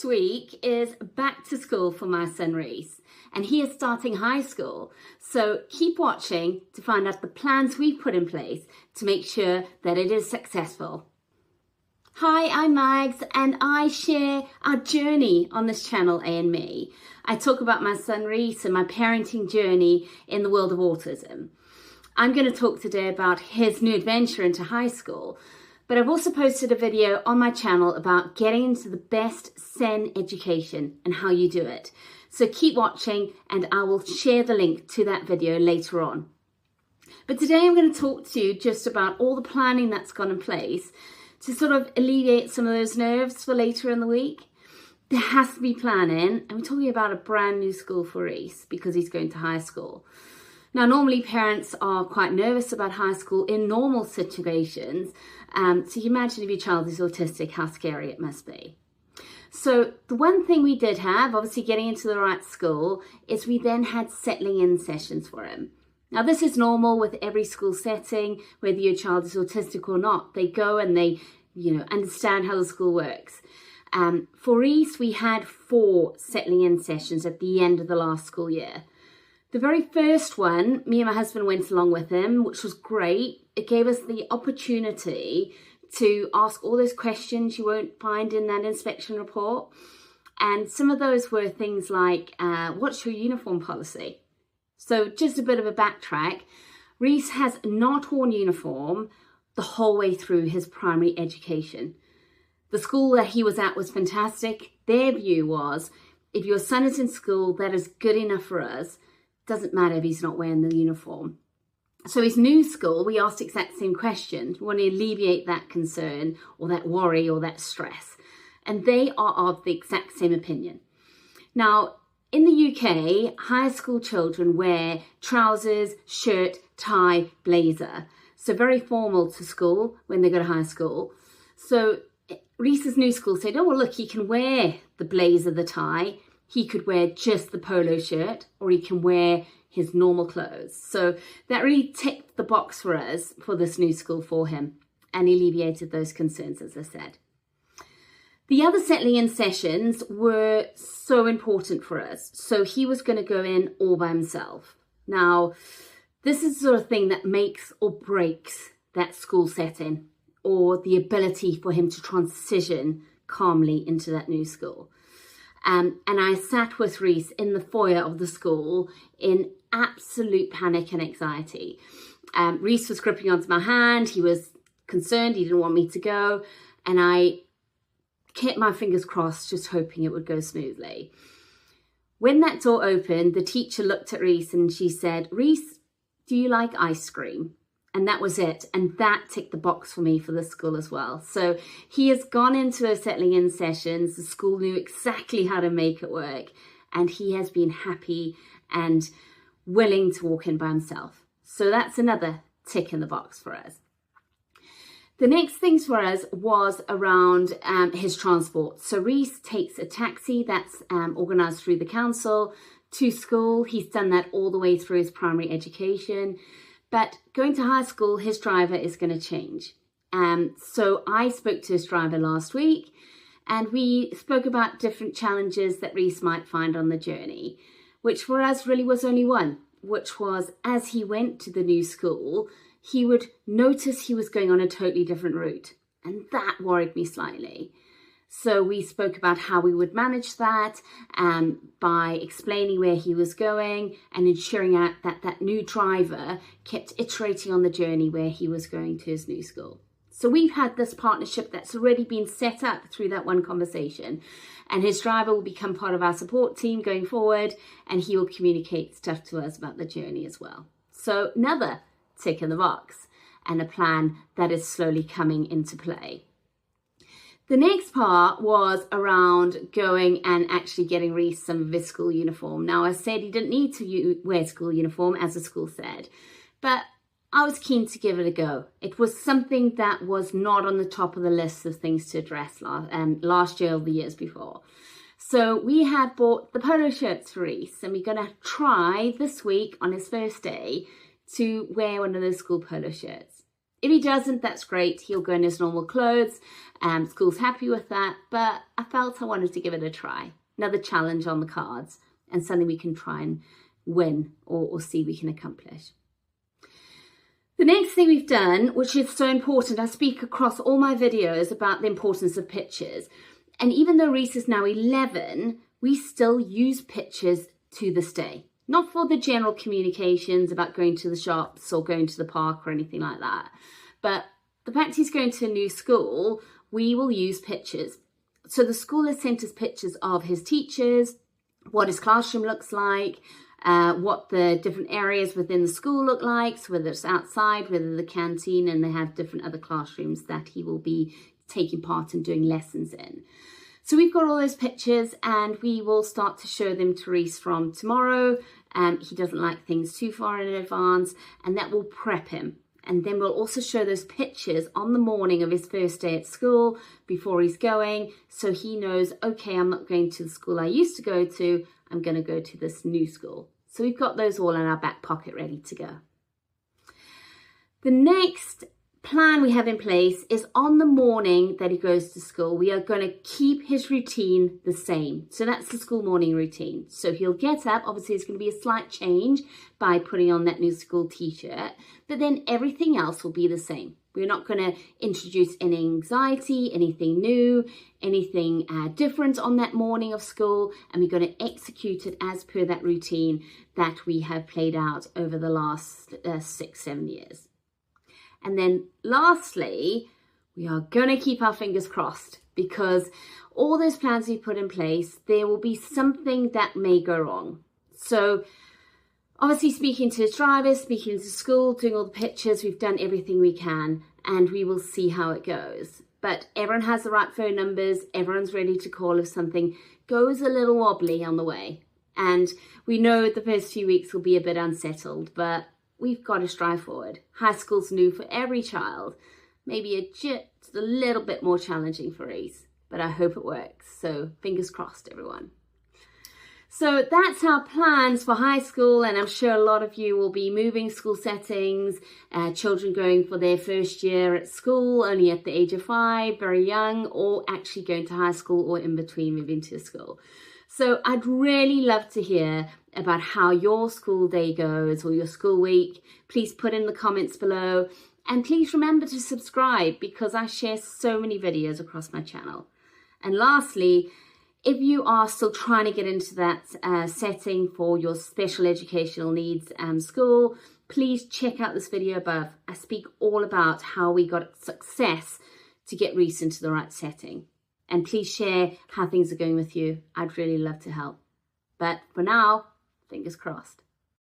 next week is back to school for my son Rhys, and he is starting high school. So keep watching to find out the plans we've put in place to make sure that it is successful. Hi, I'm Mags, and I share our journey on this channel, A&Me. I talk about my son Rhys and my parenting journey in the world of autism. I'm going to talk today about his new adventure into high school, but I've also posted a video on my channel about getting into the best SEN education and how you do it. So keep watching and I will share the link to that video later on. But today I'm going to talk to you just about all the planning that's gone in place to sort of alleviate some of those nerves for later in the week. There has to be planning, and we're talking about a brand new school for Rhys because he's going to high school. Now, normally parents are quite nervous about high school in normal situations. So you imagine if your child is autistic, how scary it must be. So the one thing we did have, obviously getting into the right school, is we then had settling in sessions for him. Now, this is normal with every school setting, whether your child is autistic or not. They go and they, understand how the school works. For Rhys, we had 4 settling in sessions at the end of the last school year. The very first one, me and my husband went along with him, which was great. It gave us the opportunity to ask all those questions you won't find in that inspection report. And some of those were things like, what's your uniform policy? So just a bit of a backtrack, Rhys has not worn uniform the whole way through his primary education. The school that he was at was fantastic. Their view was, if your son is in school, that is good enough for us. Doesn't matter if he's not wearing the uniform. So his new school, we asked the exact same question. We want to alleviate that concern or that worry or that stress. And they are of the exact same opinion. Now, in the UK, high school children wear trousers, shirt, tie, blazer. So very formal to school when they go to high school. So Rhys's new school said, oh, well, look, he can wear the blazer, the tie. He could wear just the polo shirt, or he can wear his normal clothes. So that really ticked the box for us for this new school for him and alleviated those concerns, as I said. The other settling in sessions were so important for us. So he was going to go in all by himself. Now, this is the sort of thing that makes or breaks that school setting or the ability for him to transition calmly into that new school. And I sat with Rhys in the foyer of the school in absolute panic and anxiety. Rhys was gripping onto my hand. He was concerned. He didn't want me to go. And I kept my fingers crossed, just hoping it would go smoothly. When that door opened, the teacher looked at Rhys and she said, Rhys, do you like ice cream? And that was it. And that ticked the box for me for the school as well. So he has gone into those settling in sessions. The school knew exactly how to make it work. And he has been happy and willing to walk in by himself. So that's another tick in the box for us. The next things for us was around his transport. So Rhys takes a taxi that's organised through the council to school. He's done that all the way through his primary education. But going to high school, his driver is going to change. So I spoke to his driver last week and we spoke about different challenges that Rhys might find on the journey, which for us really was only one, which was as he went to the new school, he would notice he was going on a totally different route. And that worried me slightly. So we spoke about how we would manage that by explaining where he was going and ensuring out that that new driver kept iterating on the journey where he was going to his new school. So we've had this partnership that's already been set up through that one conversation. And his driver will become part of our support team going forward, and he will communicate stuff to us about the journey as well. So another tick in the box and a plan that is slowly coming into play. The next part was around going and actually getting Rhys some of his school uniform. Now, I said he didn't need to wear school uniform, as the school said, but I was keen to give it a go. It was something that was not on the top of the list of things to address last year or the years before. So we had bought the polo shirts for Rhys, and we're going to try this week on his first day to wear one of those school polo shirts. If he doesn't, that's great. He'll go in his normal clothes. School's happy with that, but I felt I wanted to give it a try. Another challenge on the cards and something we can try and win or see we can accomplish. The next thing we've done, which is so important, I speak across all my videos about the importance of pictures. And even though Rhys is now 11, we still use pictures to this day. Not for the general communications about going to the shops or going to the park or anything like that. But the fact he's going to a new school, we will use pictures. So the school has sent us pictures of his teachers, what his classroom looks like, what the different areas within the school look like, so whether it's outside, whether the canteen, and they have different other classrooms that he will be taking part in doing lessons in. So we've got all those pictures and we will start to show them to Rhys from tomorrow. He doesn't like things too far in advance, and that will prep him. And then we'll also show those pictures on the morning of his first day at school before he's going, so he knows, okay, I'm not going to the school I used to go to, I'm going to go to this new school. So we've got those all in our back pocket ready to go. The next plan we have in place is on the morning that he goes to school, we are going to keep his routine the same. So that's the school morning routine. So he'll get up, obviously it's going to be a slight change by putting on that new school t-shirt, but then everything else will be the same. We're not going to introduce any anxiety, anything new, anything different on that morning of school, and we're going to execute it as per that routine that we have played out over the last 6-7 years. And then lastly, we are going to keep our fingers crossed, because all those plans we put in place, there will be something that may go wrong. So obviously speaking to his drivers, speaking to school, doing all the pictures, we've done everything we can, and we will see how it goes. But everyone has the right phone numbers, everyone's ready to call if something goes a little wobbly on the way. And we know the first few weeks will be a bit unsettled, but we've got to strive forward. High school's new for every child. Maybe just a little bit more challenging for Rhys, but I hope it works. So fingers crossed, everyone. So that's our plans for high school, and I'm sure a lot of you will be moving school settings, children going for their first year at school, only at the age of 5, very young, or actually going to high school or in between moving to school. So I'd really love to hear about how your school day goes or your school week. Please put in the comments below, and please remember to subscribe, because I share so many videos across my channel. And lastly, if you are still trying to get into that setting for your special educational needs school, please check out this video above. I speak all about how we got success to get Rhys into the right setting. And please share how things are going with you. I'd really love to help. But for now, fingers crossed.